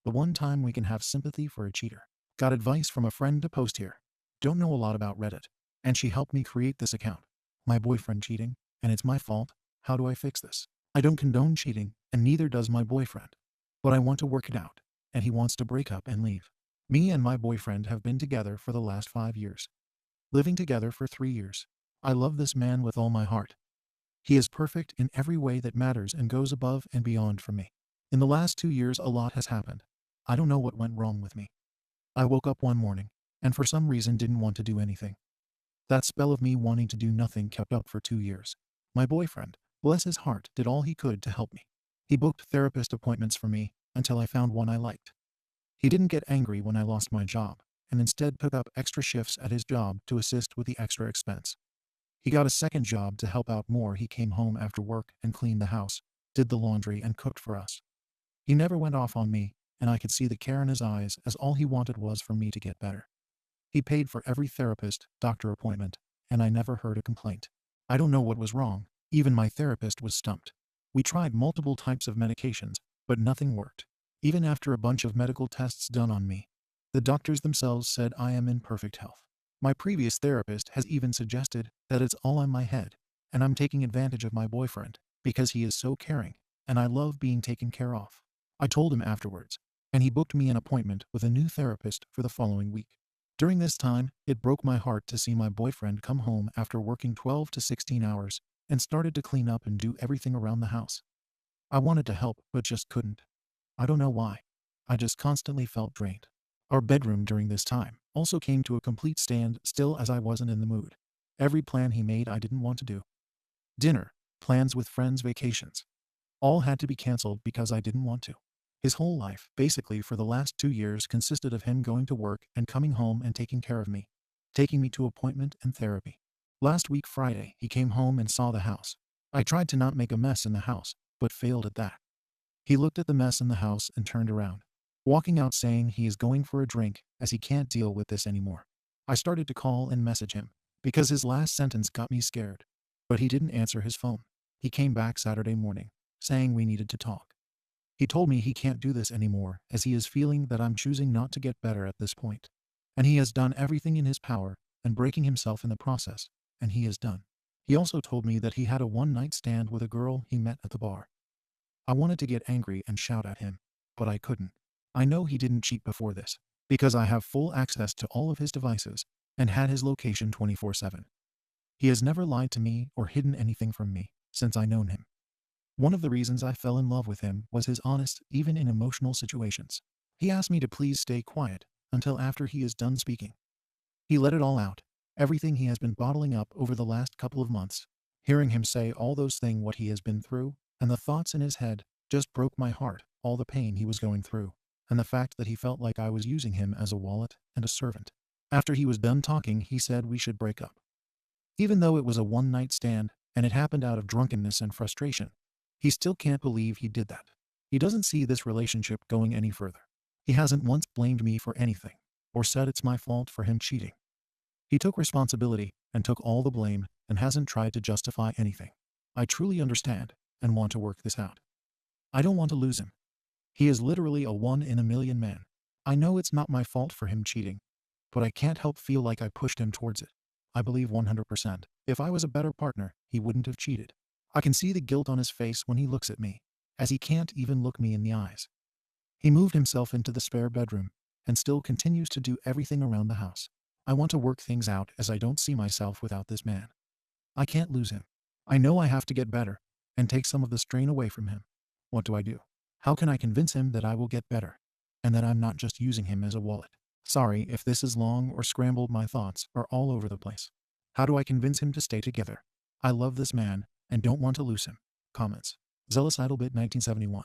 The one time we can have sympathy for a cheater. Got advice from a friend to post here. Don't know a lot about Reddit. And she helped me create this account. My boyfriend cheating, and it's my fault. How do I fix this? I don't condone cheating, and neither does my boyfriend. But I want to work it out, and he wants to break up and leave. Me and my boyfriend have been together for the last 5 years. Living together for 3 years. I love this man with all my heart. He is perfect in every way that matters and goes above and beyond for me. In the last 2 years a lot has happened. I don't know what went wrong with me. I woke up one morning, and for some reason didn't want to do anything. That spell of me wanting to do nothing kept up for 2 years. My boyfriend, bless his heart, did all he could to help me. He booked therapist appointments for me until I found one I liked. He didn't get angry when I lost my job, and instead took up extra shifts at his job to assist with the extra expense. He got a second job to help out more. He came home after work and cleaned the house, did the laundry, and cooked for us. He never went off on me, and I could see the care in his eyes, as all he wanted was for me to get better. He paid for every therapist, doctor appointment, and I never heard a complaint. I don't know what was wrong. Even my therapist was stumped. We tried multiple types of medications, but nothing worked. Even after a bunch of medical tests done on me, the doctors themselves said I am in perfect health. My previous therapist has even suggested that it's all in my head, and I'm taking advantage of my boyfriend because he is so caring, and I love being taken care of. I told him afterwards, and he booked me an appointment with a new therapist for the following week. During this time, it broke my heart to see my boyfriend come home after working 12 to 16 hours and started to clean up and do everything around the house. I wanted to help, but just couldn't. I don't know why. I just constantly felt drained. Our bedroom during this time also came to a complete standstill as I wasn't in the mood. Every plan he made I didn't want to do. Dinner, plans with friends, vacations. All had to be canceled because I didn't want to. His whole life, basically for the last 2 years, consisted of him going to work and coming home and taking care of me, taking me to appointment and therapy. Last week Friday, he came home and saw the house. I tried to not make a mess in the house, but failed at that. He looked at the mess in the house and turned around, walking out saying he is going for a drink as he can't deal with this anymore. I started to call and message him because his last sentence got me scared, but he didn't answer his phone. He came back Saturday morning, saying we needed to talk. He told me he can't do this anymore as he is feeling that I'm choosing not to get better at this point. And he has done everything in his power and breaking himself in the process, and he is done. He also told me that he had a one-night stand with a girl he met at the bar. I wanted to get angry and shout at him, but I couldn't. I know he didn't cheat before this, because I have full access to all of his devices and had his location 24/7. He has never lied to me or hidden anything from me since I known him. One of the reasons I fell in love with him was his honesty, even in emotional situations. He asked me to please stay quiet until after he is done speaking. He let it all out, everything he has been bottling up over the last couple of months. Hearing him say all those things, what he has been through, and the thoughts in his head, just broke my heart, all the pain he was going through, and the fact that he felt like I was using him as a wallet and a servant. After he was done talking, he said we should break up. Even though it was a one-night stand, and it happened out of drunkenness and frustration, he still can't believe he did that. He doesn't see this relationship going any further. He hasn't once blamed me for anything, or said it's my fault for him cheating. He took responsibility and took all the blame and hasn't tried to justify anything. I truly understand and want to work this out. I don't want to lose him. He is literally a 1 in a million man. I know it's not my fault for him cheating, but I can't help feel like I pushed him towards it. I believe 100%. If I was a better partner, he wouldn't have cheated. I can see the guilt on his face when he looks at me, as he can't even look me in the eyes. He moved himself into the spare bedroom and still continues to do everything around the house. I want to work things out as I don't see myself without this man. I can't lose him. I know I have to get better and take some of the strain away from him. What do I do? How can I convince him that I will get better and that I'm not just using him as a wallet? Sorry if this is long or scrambled, my thoughts are all over the place. How do I convince him to stay together? I love this man and don't want to lose him. Comments. Zealous Idlebit 1971.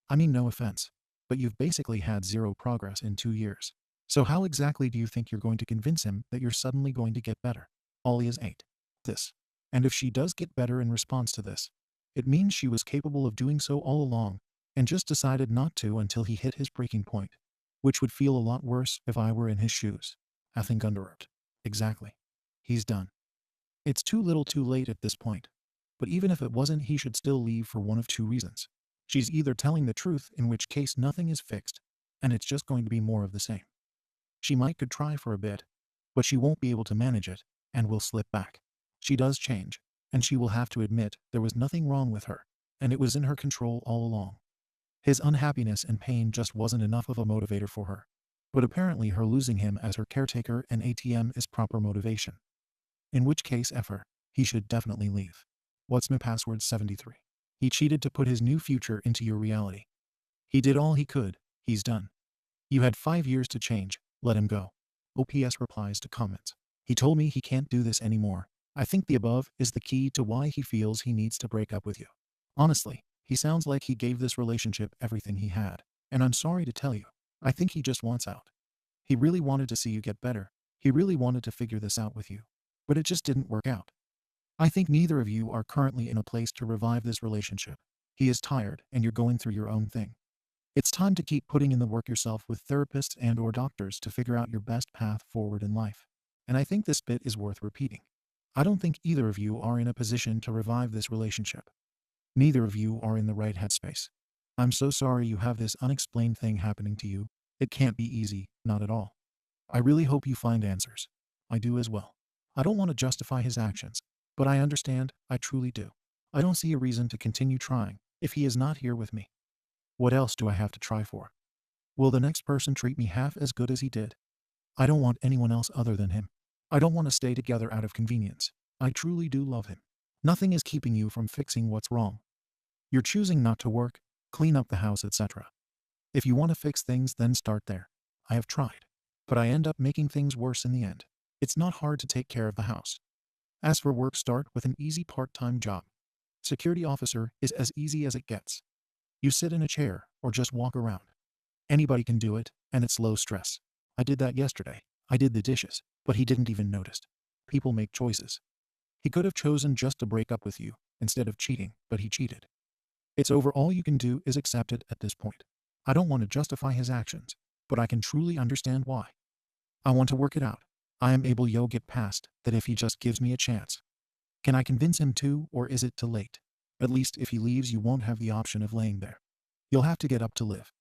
I mean, no offense, but you've basically had zero progress in 2 years. So how exactly do you think you're going to convince him that you're suddenly going to get better? Ollie is 8. This. And if she does get better in response to this, it means she was capable of doing so all along and just decided not to until he hit his breaking point, which would feel a lot worse if I were in his shoes. I think underwrote. Exactly. He's done. It's too little too late at this point. But even if it wasn't, he should still leave for one of two reasons. She's either telling the truth, in which case nothing is fixed, and it's just going to be more of the same. She might could try for a bit, but she won't be able to manage it and will slip back. She does change, and she will have to admit there was nothing wrong with her, and it was in her control all along. His unhappiness and pain just wasn't enough of a motivator for her. But apparently her losing him as her caretaker and ATM is proper motivation. In which case he should definitely leave. What's my password 73? He cheated to put his new future into your reality. He did all he could, he's done. You had 5 years to change, let him go. OPS replies to comments. He told me he can't do this anymore. I think the above is the key to why he feels he needs to break up with you. Honestly, he sounds like he gave this relationship everything he had. And I'm sorry to tell you, I think he just wants out. He really wanted to see you get better. He really wanted to figure this out with you. But it just didn't work out. I think neither of you are currently in a place to revive this relationship. He is tired and you're going through your own thing. It's time to keep putting in the work yourself with therapists and/or doctors to figure out your best path forward in life. And I think this bit is worth repeating. I don't think either of you are in a position to revive this relationship. Neither of you are in the right headspace. I'm so sorry you have this unexplained thing happening to you. It can't be easy, not at all. I really hope you find answers. I do as well. I don't want to justify his actions, but I understand, I truly do. I don't see a reason to continue trying if he is not here with me. What else do I have to try for? Will the next person treat me half as good as he did? I don't want anyone else other than him. I don't want to stay together out of convenience. I truly do love him. Nothing is keeping you from fixing what's wrong. You're choosing not to work, clean up the house, etc. If you want to fix things, then start there. I have tried, but I end up making things worse in the end. It's not hard to take care of the house. As for work, start with an easy part-time job. Security officer is as easy as it gets. You sit in a chair or just walk around. Anybody can do it, and it's low stress. I did that yesterday. I did the dishes, but he didn't even notice. People make choices. He could have chosen just to break up with you instead of cheating, but he cheated. It's over. All you can do is accept it at this point. I don't want to justify his actions, but I can truly understand why. I want to work it out. I am able to get past that if he just gives me a chance. Can I convince him to, or is it too late? At least if he leaves, you won't have the option of laying there. You'll have to get up to live.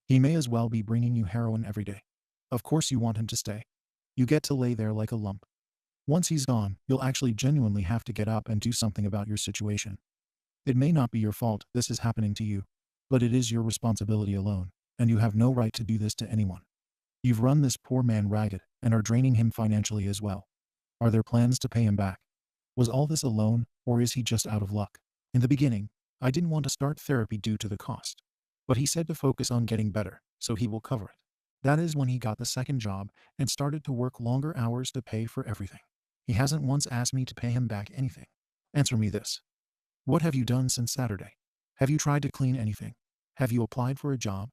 He may as well be bringing you heroin every day. Of course you want him to stay. You get to lay there like a lump. Once he's gone, you'll actually genuinely have to get up and do something about your situation. It may not be your fault this is happening to you, but it is your responsibility alone, and you have no right to do this to anyone. You've run this poor man ragged and are draining him financially as well. Are there plans to pay him back? Was all this a loan, or is he just out of luck? In the beginning, I didn't want to start therapy due to the cost. But he said to focus on getting better, so he will cover it. That is when he got the second job and started to work longer hours to pay for everything. He hasn't once asked me to pay him back anything. Answer me this. What have you done since Saturday? Have you tried to clean anything? Have you applied for a job?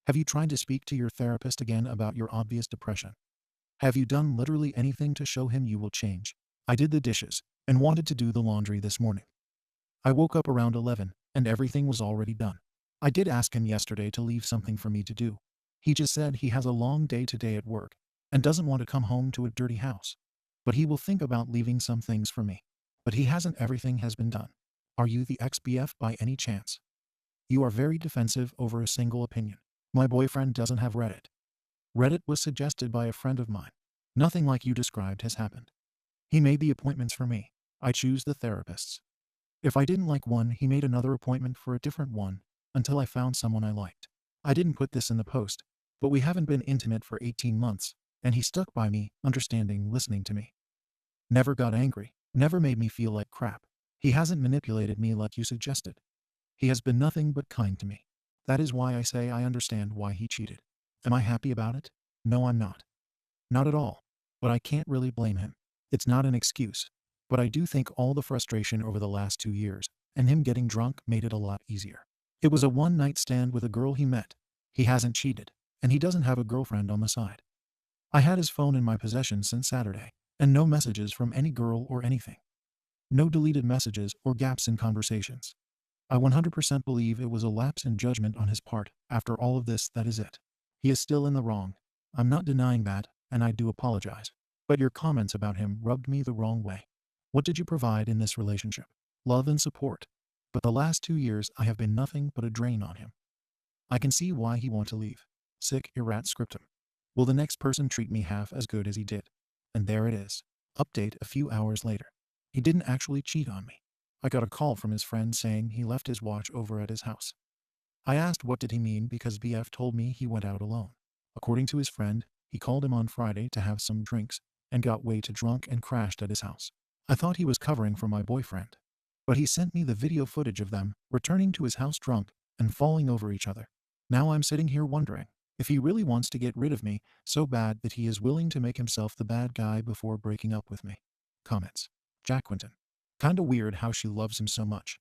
Have you tried to speak to your therapist again about your obvious depression? Have you done literally anything to show him you will change? I did the dishes and wanted to do the laundry this morning. I woke up around 11 and everything was already done. I did ask him yesterday to leave something for me to do. He just said he has a long day today at work and doesn't want to come home to a dirty house. But he will think about leaving some things for me. But he hasn't. Everything has been done. Are you the ex-BF by any chance? You are very defensive over a single opinion. My boyfriend doesn't have Reddit. Reddit was suggested by a friend of mine. Nothing like you described has happened. He made the appointments for me. I choose the therapists. If I didn't like one, he made another appointment for a different one until I found someone I liked. I didn't put this in the post, but we haven't been intimate for 18 months, and he stuck by me, understanding, listening to me. Never got angry, never made me feel like crap. He hasn't manipulated me like you suggested. He has been nothing but kind to me. That is why I say I understand why he cheated. Am I happy about it? No, I'm not. Not at all. But I can't really blame him. It's not an excuse. But I do think all the frustration over the last 2 years and him getting drunk made it a lot easier. It was a one-night stand with a girl he met. He hasn't cheated, and he doesn't have a girlfriend on the side. I had his phone in my possession since Saturday, and no messages from any girl or anything. No deleted messages or gaps in conversations. I 100% believe it was a lapse in judgment on his part. After all of this, that is it. He is still in the wrong. I'm not denying that, and I do apologize. But your comments about him rubbed me the wrong way. What did you provide in this relationship? Love and support. But the last 2 years I have been nothing but a drain on him. I can see why he wants to leave. Sick erat scriptum. Will the next person treat me half as good as he did? And there it is. Update a few hours later. He didn't actually cheat on me. I got a call from his friend saying he left his watch over at his house. I asked what did he mean because BF told me he went out alone. According to his friend, he called him on Friday to have some drinks and got way too drunk and crashed at his house. I thought he was covering for my boyfriend. But he sent me the video footage of them returning to his house drunk and falling over each other. Now I'm sitting here wondering if he really wants to get rid of me so bad that he is willing to make himself the bad guy before breaking up with me. Comments. Jack Quinton. Kinda weird how she loves him so much.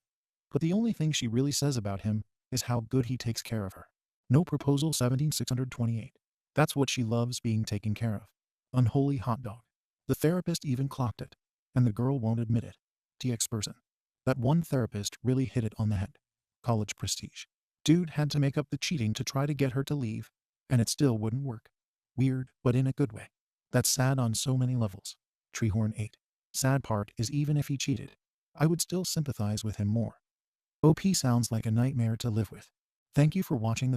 But the only thing she really says about him is how good he takes care of her. No proposal 17628. That's what she loves, being taken care of. Unholy hot dog. The therapist even clocked it. And the girl won't admit it. TX person. That one therapist really hit it on the head. College prestige. Dude had to make up the cheating to try to get her to leave, and it still wouldn't work. Weird, but in a good way. That's sad on so many levels. Treehorn 8. Sad part is even if he cheated, I would still sympathize with him more. OP sounds like a nightmare to live with. Thank you for watching the